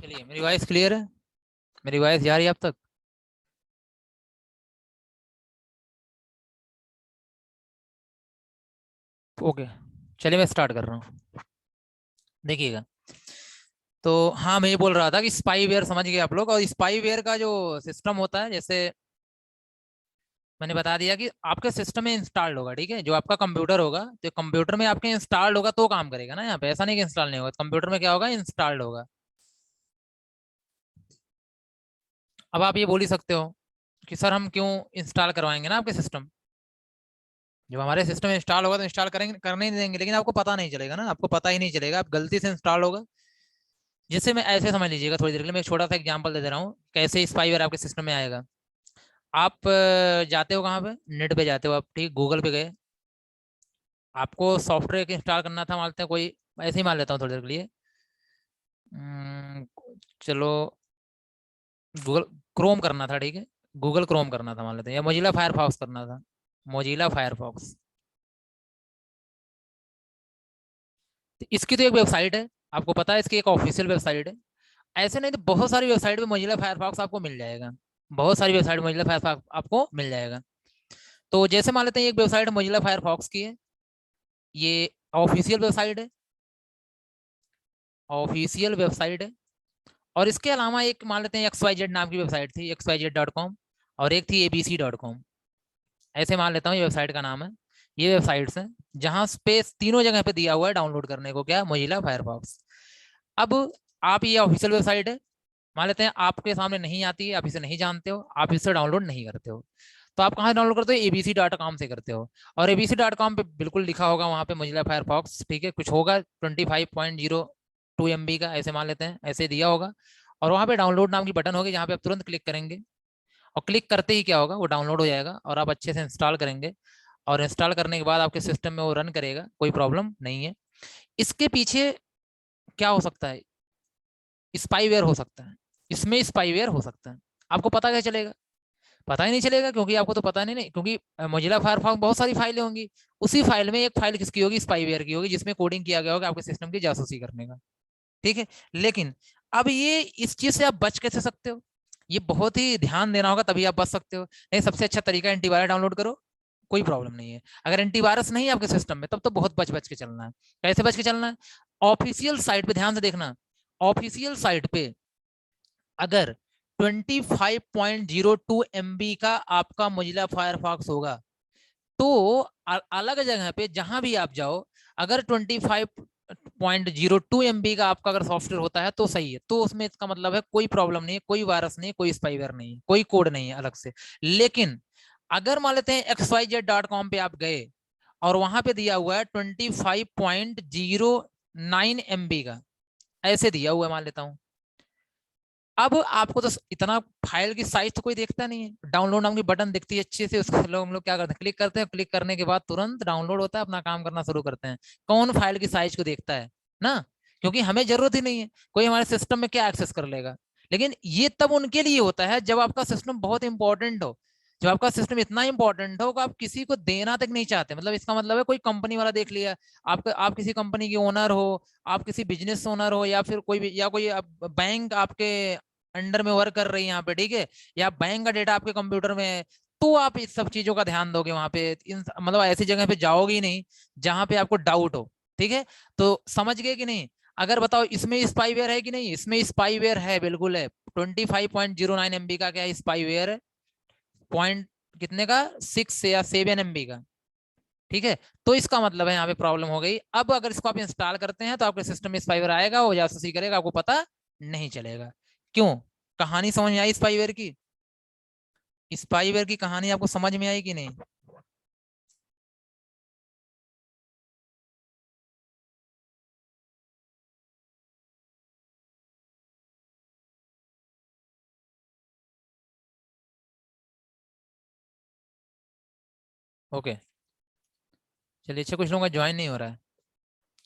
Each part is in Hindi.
चलिए, मेरी वॉइस क्लियर है? मेरी वॉइस जा रही है अब तक? ओके, चलिए मैं स्टार्ट कर रहा हूँ। देखिएगा। तो हाँ, मैं ये बोल रहा था कि स्पाईवेयर समझ गए आप लोग। और स्पाईवेयर का जो सिस्टम होता है, जैसे मैंने बता दिया कि आपके सिस्टम में इंस्टॉल्ड होगा, ठीक है। जो आपका कंप्यूटर होगा, तो कंप्यूटर में आपके इंस्टॉल्ड होगा तो काम करेगा ना। यहाँ पे ऐसा नहीं कि इंस्टॉल नहीं होगा, कंप्यूटर में क्या होगा, इंस्टॉल्ड होगा। अब आप ये बोल ही सकते हो कि सर हम क्यों इंस्टॉल करवाएंगे ना आपके सिस्टम। जब हमारे सिस्टम में इंस्टॉल होगा तो इंस्टॉल करेंगे, करने ही नहीं देंगे, लेकिन आपको पता नहीं चलेगा ना, आपको पता ही नहीं चलेगा, आप गलती से इंस्टॉल होगा। जैसे मैं ऐसे समझ लीजिएगा, थोड़ी देर के लिए मैं एक छोटा सा एग्जांपल दे दे रहा हूँ कैसे स्पाईवेयर आपके सिस्टम में आएगा। आप जाते हो कहाँ पे, नेट पे जाते हो आप, ठीक, गूगल पे गए। आपको सॉफ्टवेयर इंस्टॉल करना था, मानते हैं कोई, ऐसे ही मान लेता हूँ थोड़ी देर के लिए। अम्म, चलो, गूगल क्रोम करना था, ठीक है। गूगल क्रोम करना था मान लेते हैं, या मोजिला फायरफॉक्स करना था। Mozilla Firefox. तो इसकी तो एक वेबसाइट है, आपको पता है, इसकी एक ऑफिशियल वेबसाइट है। ऐसे नहीं तो बहुत सारी वेबसाइट पे मोजिला फायरफॉक्स आपको मिल जाएगा। बहुत सारी वेबसाइट मोजिला फायरफॉक्स आपको मिल जाएगा। तो जैसे मान लेते हैं एक वेबसाइट मोजिला फायरफॉक्स की है, ये ऑफिशियल वेबसाइट है। ऑफिशियल वेबसाइट है। और इसके अलावा एक मान लेते हैं XYZ नाम की वेबसाइट थी, XYZ.com। और एक थी ABC.com। ऐसे मान लेता हूँ ये वेबसाइट का नाम है। ये वेबसाइट्स हैं जहाँ स्पेस तीनों जगह पे दिया हुआ है डाउनलोड करने को, क्या, मोजिला फायरफॉक्स। अब आप, ये ऑफिशियल वेबसाइट है, मान लेते हैं आपके सामने नहीं आती है, आप इसे नहीं जानते हो, आप इसे डाउनलोड नहीं करते हो। तो आप कहाँ डाउनलोड करते हो, ABC.com से करते हो। और ABC.com पे बिल्कुल लिखा होगा वहाँ पे मोजिला फायरफॉक्स, ठीक है, कुछ होगा 25.02 MB का, ऐसे मान लेते हैं, ऐसे दिया होगा। और वहाँ पे डाउनलोड नाम की बटन होगी, जहाँ पे आप तुरंत क्लिक करेंगे। और क्लिक करते ही क्या होगा, वो डाउनलोड हो जाएगा और आप अच्छे से इंस्टॉल करेंगे। और इंस्टॉल करने के बाद आपके सिस्टम में वो रन करेगा, कोई प्रॉब्लम नहीं है। इसके पीछे क्या हो सकता है, स्पाईवेयर हो सकता है। इसमें स्पाईवेयर हो सकता है। आपको पता क्या चलेगा? पता ही नहीं चलेगा, क्योंकि आपको तो पता नहीं क्योंकि मोजिला फायरफॉक्स बहुत सारी फाइलें होंगी। उसी फाइल में एक फाइल किसकी होगी, स्पाईवेयर की होगी, जिसमें कोडिंग किया गया होगा आपके सिस्टम की जासूसी करने का। ठीक है। लेकिन अब ये, इस चीज से आप बच कैसे सकते हो? ये बहुत ही ध्यान देना होगा, तभी आप बच सकते हो। नहीं, सबसे अच्छा तरीका एंटीवायरस डाउनलोड करो, कोई प्रॉब्लम नहीं है। अगर एंटीवायरस नहीं है आपके सिस्टम में, तब तो बहुत बच बच के चलना है। कैसे बच के चलना है? ऑफिशियल साइट पे ध्यान से देखना। ऑफिशियल साइट पे अगर 25.02 MB का आपका मोजिला फायरफॉक्स होगा, तो अलग जगह पे जहां भी आप जाओ, अगर 25.02 MB का आपका अगर सॉफ्टवेयर होता है तो सही है, तो उसमें इसका मतलब है कोई प्रॉब्लम नहीं है, कोई वायरस नहीं है, कोई स्पाईवेयर नहीं है, कोई कोड नहीं है अलग से। लेकिन अगर मान लेते हैं XYZ.com पे आप गए और वहां पे दिया हुआ है 25.09 MB का, ऐसे दिया हुआ है मान लेता हूँ। अब आपको तो इतना, फाइल की साइज तो कोई देखता नहीं है, डाउनलोड नाम की बटन दिखती है अच्छे से, उसको लोग हम लोग क्या करते हैं, क्लिक करते हैं, क्लिक करने के बाद तुरंत डाउनलोड होता है, अपना काम करना शुरू करते हैं। कौन फाइल की साइज को देखता है ना? क्योंकि हमें जरूरत ही नहीं है, कोई हमारे सिस्टम में क्या एक्सेस कर लेगा। लेकिन ये तब उनके लिए होता है जब आपका सिस्टम बहुत इंपॉर्टेंट हो। जब आपका सिस्टम इतना इंपॉर्टेंट हो कि आप किसी को देना तक नहीं चाहते, मतलब इसका मतलब है कोई कंपनी वाला देख लिया, आप किसी कंपनी के ओनर हो, आप किसी बिजनेस ओनर हो, या फिर कोई भी, या कोई बैंक आपके अंडर में वर्क कर रही है यहाँ पे, ठीक है, या बैंक का डेटा आपके कंप्यूटर में है, तो आप इस सब चीजों का ध्यान दोगे वहां पे, इन मतलब ऐसी जगह पे जाओगे ही नहीं जहां पे आपको डाउट हो। ठीक है। तो समझ गए कि नहीं? अगर बताओ इसमें स्पाईवेयर है कि नहीं? इसमें स्पाईवेयर है, बिल्कुल है। 25.09 MB का क्या स्पाईवेयर है, पॉइंट कितने का, 6 या 7 MB का। ठीक है। तो इसका मतलब है यहाँ पे प्रॉब्लम हो गई। अब अगर इसको आप इंस्टॉल करते हैं तो आपके सिस्टम में स्पाईवेयर आएगा, वो जासूसी करेगा, आपको पता नहीं चलेगा। क्यों? कहानी समझ में आई स्पाईवेयर की? स्पाईवेयर की कहानी आपको समझ में आई कि नहीं? ओके। चलिए, अच्छा, कुछ लोगों का ज्वाइन नहीं हो रहा है।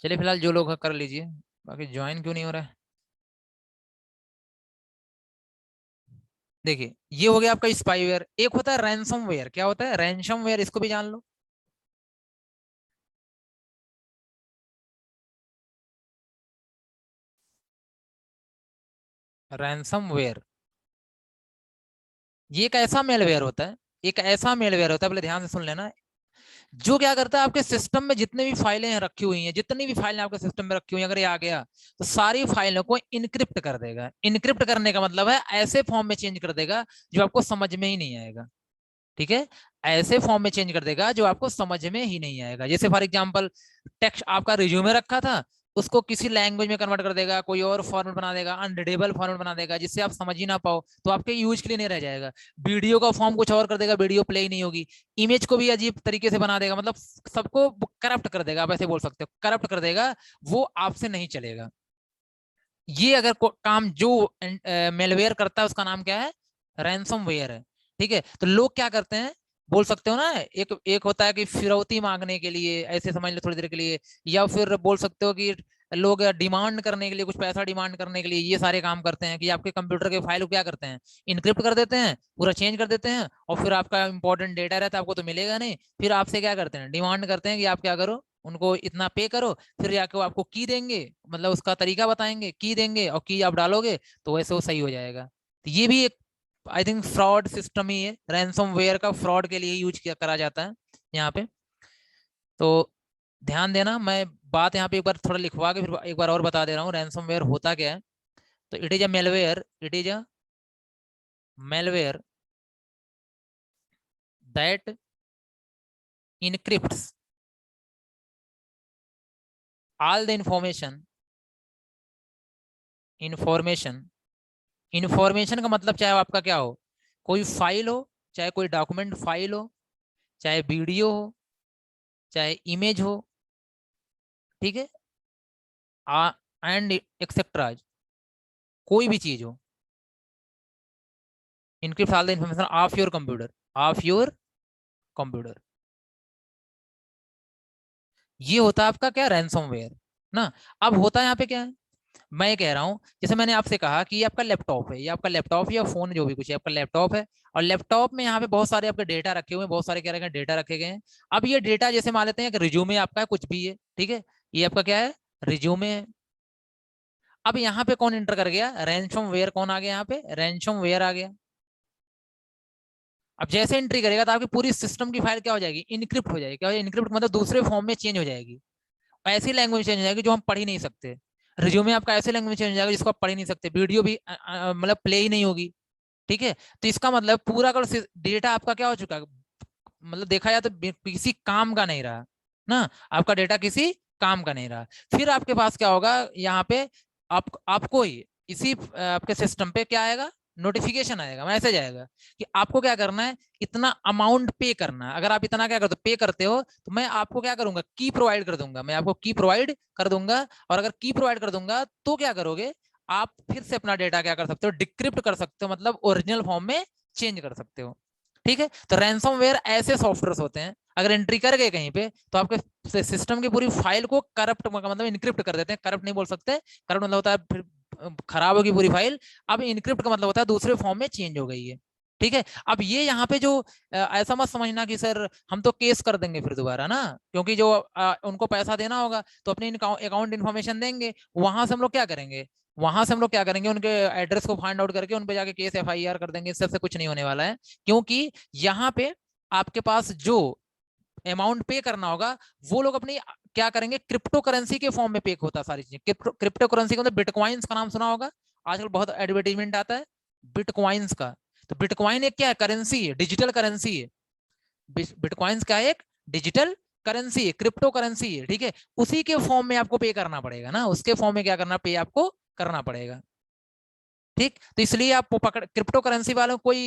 चलिए, फिलहाल जो लोग कर लीजिए, बाकी ज्वाइन क्यों नहीं हो रहा है? देखिए, ये हो गया आपका स्पाईवेयर। एक होता है रैंसमवेयर। क्या होता है रैंसमवेयर? इसको भी जान लो। रैंसमवेयर ये एक ऐसा मेलवेयर होता है, एक ऐसा मेलवेयर होता है, पहले ध्यान से सुन लेना, जो क्या करता है आपके सिस्टम में जितने भी फाइलें हैं रखी हुई हैं, जितनी भी फाइलें आपके सिस्टम में रखी हुई हैं, अगर ये आ गया तो सारी फाइलों को इनक्रिप्ट कर देगा। इनक्रिप्ट करने का मतलब है ऐसे फॉर्म में चेंज कर देगा जो आपको समझ में ही नहीं आएगा। ठीक है, ऐसे फॉर्म में चेंज कर देगा जो आपको समझ में ही नहीं आएगा। जैसे फॉर एग्जांपल टेक्स्ट आपका रिज्यूमे रखा था, उसको किसी लैंग्वेज में कन्वर्ट कर देगा, कोई और फॉर्मेट बना देगा, अनरीडेबल फॉर्मेट बना देगा जिससे आप समझ ही ना पाओ, तो आपके यूज के लिए नहीं रह जाएगा। वीडियो का फॉर्म कुछ और कर देगा, वीडियो प्ले ही नहीं होगी। इमेज को भी अजीब तरीके से बना देगा, मतलब सबको करप्ट कर देगा, आप ऐसे बोल सकते हो, करप्ट कर देगा, वो आपसे नहीं चलेगा। ये अगर काम जो मेलवेयर करता है उसका नाम क्या है, रैंसमवेयर है। ठीक है, तो लोग क्या करते हैं, बोल सकते हो ना, एक एक होता है कि फिरौती मांगने के लिए, ऐसे समझ लो थोड़ी देर के लिए, या फिर बोल सकते हो कि लोग डिमांड करने के लिए, कुछ पैसा डिमांड करने के लिए ये सारे काम करते हैं कि आपके कंप्यूटर के फाइल को क्या करते हैं, इनक्रिप्ट कर देते हैं, पूरा चेंज कर देते हैं, और फिर आपका इंपॉर्टेंट डेटा रहता है, आपको तो मिलेगा नहीं, फिर आपसे क्या करते हैं, डिमांड करते हैं कि आप क्या करो, उनको इतना पे करो, फिर जाके वो आपको की देंगे, मतलब उसका तरीका बताएंगे, की देंगे, और की आप डालोगे तो वैसे वो सही हो जाएगा। तो ये भी एक आई थिंक फ्रॉड सिस्टम ही है, रैंसमवेयर का फ्रॉड के लिए यूज किया करा जाता है यहाँ पे। तो ध्यान देना, मैं बात यहाँ पे एक बार थोड़ा लिखवा के फिर एक बार और बता दे रहा हूँ रैंसमवेयर होता क्या है। तो it is a malware, it is a malware that encrypts all the information information का मतलब चाहे आपका क्या हो, कोई फाइल हो, चाहे कोई डॉक्यूमेंट फाइल हो, चाहे वीडियो हो, चाहे इमेज हो, ठीक है, एंड एक्सेट्रा, कोई भी चीज हो, encrypt all the information of your computer, of your computer. ये होता है आपका क्या, रैंसमवेयर ना। अब होता है यहाँ पे क्या है, मैं ये कह रहा हूँ, जैसे मैंने आपसे कहा कि ये आपका लैपटॉप है, ये आपका लैपटॉप या फोन जो भी कुछ है, आपका लैपटॉप है, और लैपटॉप में यहाँ पे बहुत सारे आपके डेटा रखे हुए हैं, बहुत सारे क्या रखे हैं, डेटा रखे गए हैं। अब ये डेटा जैसे मान लेते हैं कि रिज्यूमे आपका है, कुछ भी है, ठीक है, ये आपका क्या है, रिज्यूमे है। अब यहाँ पे कौन एंटर कर गया, रैंसमवेयर कौन आ गया, यहाँ पे रैंसमवेयर आ गया। अब जैसे एंट्री करेगा तो आपकी पूरी सिस्टम की फाइल क्या हो जाएगी, इनक्रिप्ट हो जाएगी। क्या हो जाएगी, इनक्रिप्ट मतलब दूसरे फॉर्म में चेंज हो जाएगी, ऐसी लैंग्वेज चेंज हो जाएगी जो हम पढ़ ही नहीं सकते। रिज्यूमे आपका ऐसे लैंग्वेज चेंज हो जाएगा जिसको आप पढ़ ही नहीं सकते, वीडियो भी मतलब प्ले ही नहीं होगी। ठीक है, तो इसका मतलब पूरा का डेटा आपका क्या हो चुका है, मतलब देखा जाए तो किसी काम का नहीं रहा ना, आपका डेटा किसी काम का नहीं रहा। फिर आपके पास क्या होगा यहाँ पे, आपको ही इसी आपके सिस्टम पे क्या आएगा, नोटिफिकेशन आएगा, मैसेज आएगा कि आपको क्या करना है, इतना अमाउंट पे करना है। अगर आप इतना क्या करते हो, पे करते हो, तो मैं आपको क्या करूंगा, की प्रोवाइड कर दूंगा, मैं आपको की प्रोवाइड कर दूंगा। और अगर की प्रोवाइड कर दूंगा तो क्या करोगे, आप फिर से अपना डेटा क्या कर सकते हो, डिक्रिप्ट कर सकते हो, मतलब ओरिजिनल फॉर्म में चेंज कर सकते हो। ठीक है, तो रैंसमवेयर ऐसे सॉफ्टवेयर होते हैं, अगर एंट्री कर गए कहीं पे तो आपके सिस्टम की पूरी फाइल को करप्ट मतलब इनक्रिप्ट कर देते हैं। करप्ट नहीं बोल सकते, करप्ट मतलब होता है फिर खराब होगी पूरी फाइल। अब इनक्रिप्ट का मतलब होता है दूसरे फॉर्म में चेंज हो गई है। ठीक है, अब ये यहाँ पे जो ऐसा मत समझना कि सर हम तो केस कर देंगे फिर दोबारा ना, क्योंकि जो उनको पैसा देना होगा तो अपनी अकाउंट इन्फॉर्मेशन देंगे, वहां से हम लोग क्या करेंगे, वहां से हम लोग क्या करेंगे, उनके एड्रेस को फाइंड आउट करके उन पे जाके केस एफआईआर कर देंगे। इससे कुछ नहीं होने वाला है, क्योंकि यहाँ पे आपके पास जो अमाउंट पे करना होगा वो लोग अपनी क्या करेंगे, क्रिप्टो करेंसी के फॉर्म में पे होता है सारी चीजें। क्रिप्टो करेंसी का मतलब बिटकॉइंस का नाम सुना होगा, आजकल बहुत एडवर्टीजमेंट आता है बिटकॉइंस का। तो बिटकॉइन एक क्या है, करेंसी है, डिजिटल करेंसी है। बिटकॉइंस क्या है, एक डिजिटल करेंसी है, क्रिप्टो करेंसी है। ठीक है, उसी के फॉर्म में आपको पे करना पड़ेगा ना, उसके फॉर्म में क्या करना, पे आपको करना पड़ेगा। ठीक, तो इसलिए आप पकड़, क्रिप्टो करेंसी वालों कोई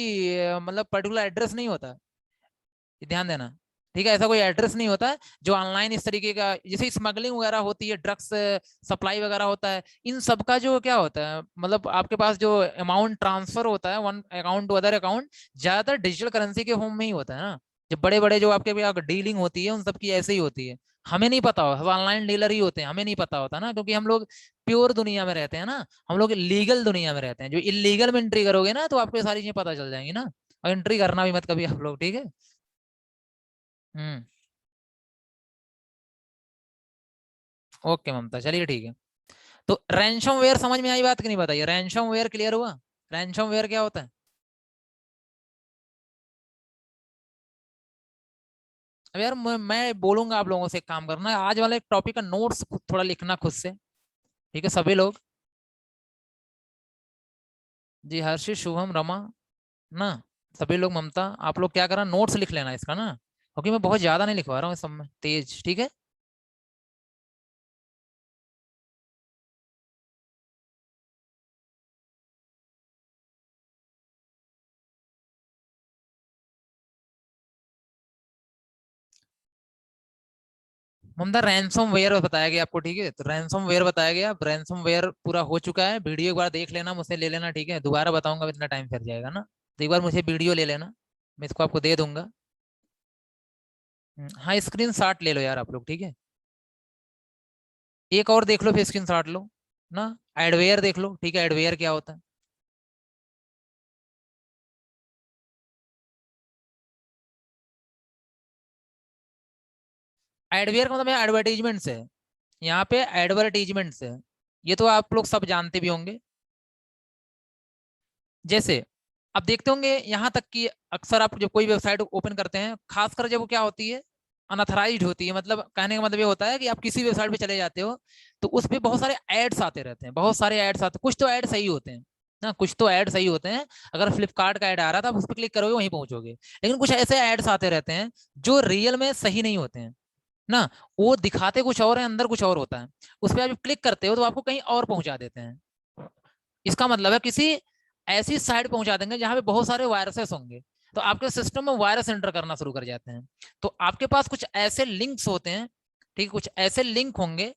मतलब पर्टिकुलर एड्रेस नहीं होता, ध्यान देना। ठीक है, ऐसा कोई एड्रेस नहीं होता है जो ऑनलाइन इस तरीके का, जैसे स्मगलिंग वगैरह होती है, ड्रग्स सप्लाई वगैरह होता है, इन सब का जो क्या होता है, मतलब आपके पास जो अमाउंट ट्रांसफर होता है one account to other account, ज्यादातर डिजिटल करेंसी के फॉर्म में ही होता है ना। जब बड़े बड़े जो आपके भी डीलिंग होती है उन सब की ऐसे ही होती है। हमें नहीं पता हो, ऑनलाइन डीलर ही होते हैं, हमें नहीं पता होता ना, क्योंकि हम लोग प्योर दुनिया में रहते हैं ना, हम लोग लीगल दुनिया में रहते हैं। जो इलीगल में एंट्री करोगे ना तो आपको सारी चीजें पता चल जाएंगी ना, और एंट्री करना भी मत कभी आप लोग, ठीक है। हम्म, ओके ममता, चलिए ठीक है। तो रैंसमवेयर समझ में आई बात कि नहीं, बताइए। रैंसमवेयर क्लियर हुआ? रैंसमवेयर क्या होता है? अब यार मैं बोलूंगा आप लोगों से, एक काम करना, आज वाले टॉपिक का नोट्स थोड़ा लिखना खुद से, ठीक है सभी लोग। जी हर्षित, शुभम, रमा ना, सभी लोग, ममता, आप लोग क्या करना, नोट्स लिख लेना इसका ना, क्योंकि मैं बहुत ज्यादा नहीं लिखवा रहा हूँ इस सब में, तेज, ठीक है। ममता रैंसम वेयर बताया गया आपको, ठीक है, तो रैंसम वेयर बताया गया, रैंसम वेयर पूरा हो चुका है, वीडियो एक बार देख लेना, मुझसे ले लेना, ठीक है, दोबारा बताऊंगा इतना टाइम फिर जाएगा ना, तो एक बार मुझे वीडियो ले लेना, मैं इसको आपको दे दूंगा। हाँ स्क्रीन शॉट ले लो यार आप लोग, ठीक है। एक और देख लो फिर स्क्रीन शॉट लो ना। एडवेयर देख लो, ठीक है, एडवेयर क्या होता है? एडवेयर का मतलब एडवर्टीजमेंट है, यहाँ पे एडवर्टीजमेंट है, ये तो आप लोग सब जानते भी होंगे। जैसे अब देखते होंगे यहाँ तक कि अक्सर आप जब कोई वेबसाइट ओपन करते हैं, खासकर जब वो क्या होती है, अनऑथराइज्ड होती है, मतलब कहने का मतलब ये होता है कि आप किसी वेबसाइट पे चले जाते हो, तो उस पे बहुत सारे एड्स आते रहते हैं, बहुत सारे एड्स आते हैं, कुछ तो ऐड सही होते हैं ना, कुछ तो ऐड सही होते हैं। अगर फ्लिपकार्ट का ऐड आ रहा था, आप उस पर क्लिक करोगे वहीं पहुंचोगे, लेकिन कुछ ऐसे एड्स आते रहते हैं जो रियल में सही नहीं होते हैं ना, वो दिखाते कुछ और है, अंदर कुछ और होता है। उस पर आप क्लिक करते हो तो आपको कहीं और पहुंचा देते हैं। इसका मतलब है किसी ऐसी साइट पहुंचा देंगे जहां पे बहुत सारे वायरसेस होंगे, तो आपके सिस्टम में वायरस एंटर करना शुरू कर जाते हैं। तो आपके पास कुछ ऐसे लिंक्स होते हैं, ठीक है, कुछ ऐसे लिंक होंगे,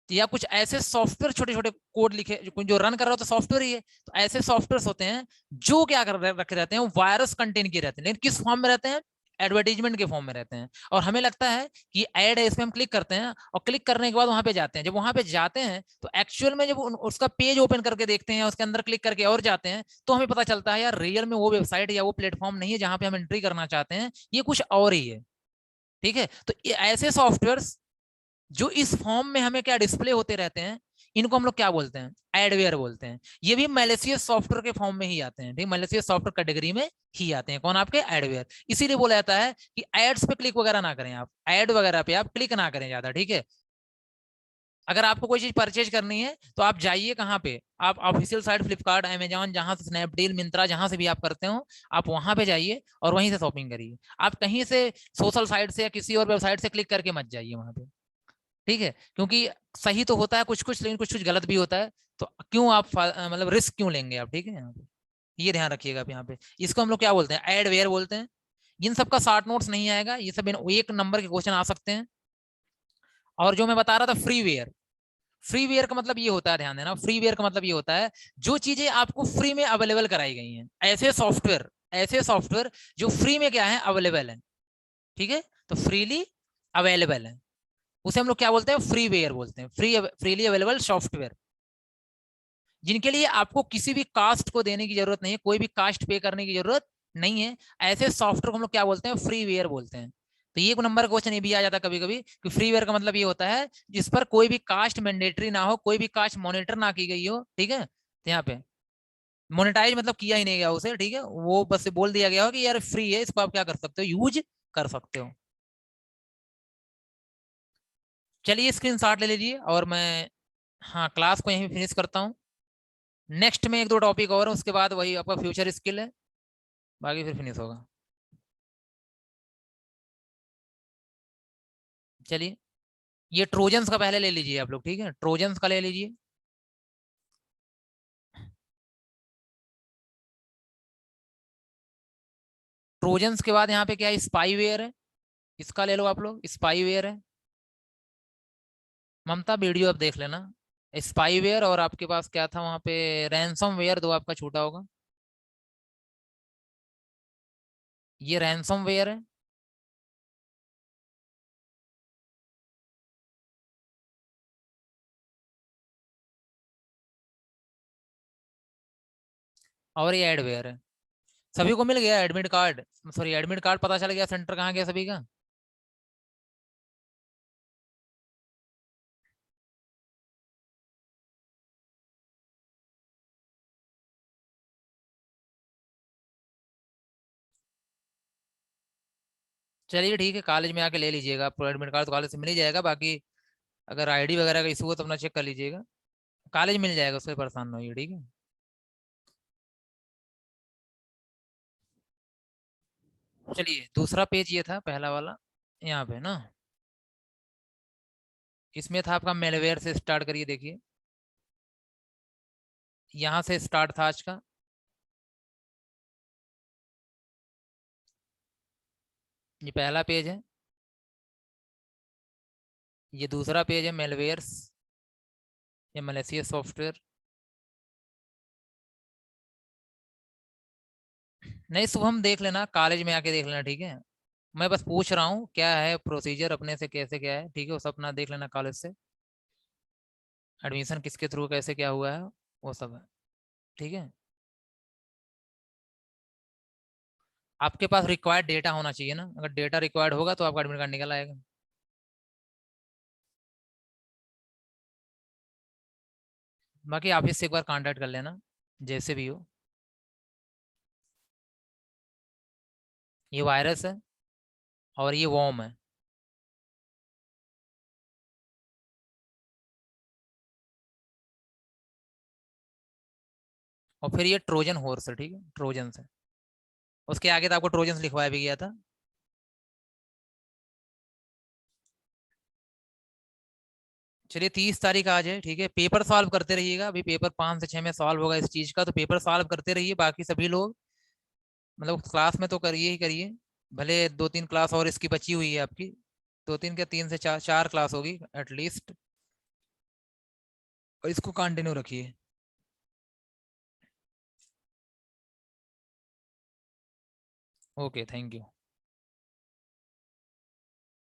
या कुछ ऐसे सॉफ्टवेयर, छोटे छोटे कोड लिखे जो रन कर रहा होता है, सॉफ्टवेयर ही है, तो ऐसे सॉफ्टवेयर होते हैं जो क्या कर रखे रहते हैं, वायरस कंटेन किए रहते हैं, लेकिन किस फॉर्म में रहते हैं, एडवर्टीजमेंट के फॉर्म में रहते हैं। और हमें लगता है कि ऐड है, इसमें हम क्लिक करते हैं, और क्लिक करने के बाद वहां पे जाते हैं, जब वहां पे जाते हैं तो एक्चुअल में जब उसका पेज ओपन करके देखते हैं, उसके अंदर क्लिक करके और जाते हैं, तो हमें पता चलता है यार रियल में वो वेबसाइट या वो प्लेटफॉर्म नहीं है जहां पे हम एंट्री करना चाहते हैं, ये कुछ और ही है, ठीक है। तो ये ऐसे सॉफ्टवेयर जो इस फॉर्म में हमें क्या डिस्प्ले होते रहते हैं, इनको हम लोग क्या बोलते हैं, एडवेयर बोलते हैं। ये भी मैलिशियस सॉफ्टवेयर के फॉर्म में ही आते हैं, ठीक, मैलिशियस सॉफ्टवेयर कैटेगरी में ही आते हैं, कौन, आपके एडवेयर। इसीलिए बोला जाता है कि एड्स पे क्लिक वगैरह ना करें, आप एड वगैरह पे आप क्लिक ना करें ज्यादा, ठीक है। अगर आपको कोई चीज परचेज करनी है तो आप जाइए कहाँ पे, आप ऑफिशियल साइट फ्लिपकार्ट, अमेजॉन, जहां से स्नैपडील, मिंत्रा, जहां से भी आप करते हो, आप वहां पे जाइए और वहीं से शॉपिंग करिए। आप कहीं से सोशल साइट से या किसी और वेबसाइट से क्लिक करके मत जाइए वहां पे, ठीक है, क्योंकि सही तो होता है कुछ कुछ, लेकिन कुछ कुछ गलत भी होता है। तो क्यों आप मतलब रिस्क क्यों लेंगे आप, ठीक है, यहाँ पे ये ध्यान रखिएगा आप यहाँ पे। इसको हम लोग क्या बोलते हैं, एडवेयर बोलते हैं। इन सब का शॉर्ट नोट्स नहीं आएगा, ये सब एक नंबर के क्वेश्चन आ सकते हैं। और जो मैं बता रहा था फ्रीवेयर, फ्रीवेयर का मतलब ये होता है, ध्यान देना, फ्रीवेयर का मतलब ये होता है जो चीजें आपको फ्री में अवेलेबल कराई गई हैं, ऐसे सॉफ्टवेयर, ऐसे सॉफ्टवेयर जो फ्री में क्या है, अवेलेबल है, ठीक है, तो फ्रीली अवेलेबल है, उसे हम लोग क्या बोलते हैं, फ्रीवेयर बोलते हैं, फ्रीली अवेलेबल सॉफ्टवेयर, जिनके लिए आपको किसी भी कास्ट को देने की जरूरत नहीं है, कोई भी कास्ट पे करने की जरूरत नहीं है। ऐसे सॉफ्टवेयर को हम लोग क्या बोलते हैं, फ्रीवेयर बोलते हैं। तो ये एक नंबर का क्वेश्चन ये भी आ जाता है कभी कभी कि फ्रीवेयर का मतलब ये होता है जिस पर कोई भी कास्ट मैंडेटरी ना हो, कोई भी कास्ट मॉनिटर ना की गई हो, ठीक है, तो यहाँ पे मोनेटाइज मतलब किया ही नहीं गया उसे, ठीक है, वो बस बोल दिया गया हो कि यार फ्री है, इसको आप क्या कर सकते हो, यूज कर सकते हो। चलिए स्क्रीनशॉट ले लीजिए, और मैं, हाँ, क्लास को यहीं फिनिश करता हूँ। नेक्स्ट में एक दो टॉपिक और है, उसके बाद वही आपका फ्यूचर स्किल है, बाकी फिर फिनिश होगा। चलिए, ये ट्रोजन्स का पहले ले लीजिए आप लोग, ठीक है, ट्रोजन्स का ले लीजिए। ट्रोजन्स के बाद यहाँ पे क्या है, स्पाईवेयर है, इसका ले लो आप लोग, स्पाईवेयर है। ममता वीडियो आप देख लेना। स्पाईवेयर, और आपके पास क्या था वहां पे, रैंसम वेयर, दो आपका छूटा होगा, ये रैंसम वेयर है। और ये एडवेयर है। सभी को मिल गया admit card, sorry admit card पता चल गया, सेंटर कहाँ गया सभी का। चलिए ठीक है, कॉलेज में आके ले लीजिएगा, आपको एडमिट कार्ड तो कॉलेज से मिल ही जाएगा। बाकी अगर आईडी वगैरह का इशू हो तो अपना चेक कर लीजिएगा, कॉलेज मिल जाएगा, उससे परेशान ना होइए, ठीक है। चलिए दूसरा पेज ये था, पहला वाला यहाँ पे ना, इसमें था आपका मेलवेयर से स्टार्ट करिए, देखिए यहाँ से स्टार्ट था आज का। ये पहला पेज है, ये दूसरा पेज है मेलवेयर्स, ये मलेशिया सॉफ्टवेयर। नहीं शुभम देख लेना, कॉलेज में आके देख लेना, ठीक है। मैं बस पूछ रहा हूँ क्या है प्रोसीजर अपने से, कैसे क्या है, ठीक है, वो सब अपना देख लेना कॉलेज से, एडमिशन किसके थ्रू कैसे क्या हुआ है, वो सब है, ठीक है। आपके पास रिक्वायर्ड डेटा होना चाहिए ना, अगर डेटा रिक्वायर्ड होगा तो आपका एडमिट कार्ड निकल आएगा। बाकी ऑफिस से एक बार कांटेक्ट कर लेना, जैसे भी हो। ये वायरस है और ये वॉर्म है। और फिर ये ट्रोजन हॉर्स है, ठीक है, ट्रोजन है। उसके आगे तो आपको ट्रोजन लिखवाया भी गया था। चलिए 30 तारीख आज है, ठीक है, पेपर सॉल्व करते रहिएगा, अभी पेपर 5 से 6 में सॉल्व होगा इस चीज का, तो पेपर सॉल्व करते रहिए। बाकी सभी लोग मतलब क्लास में तो करिए ही करिए, भले 2-3 क्लास और इसकी बची हुई है आपकी, 2-3 क्या 3 से 4 क्लास होगी एटलीस्ट, और इसको कंटिन्यू रखिए। Okay, thank you.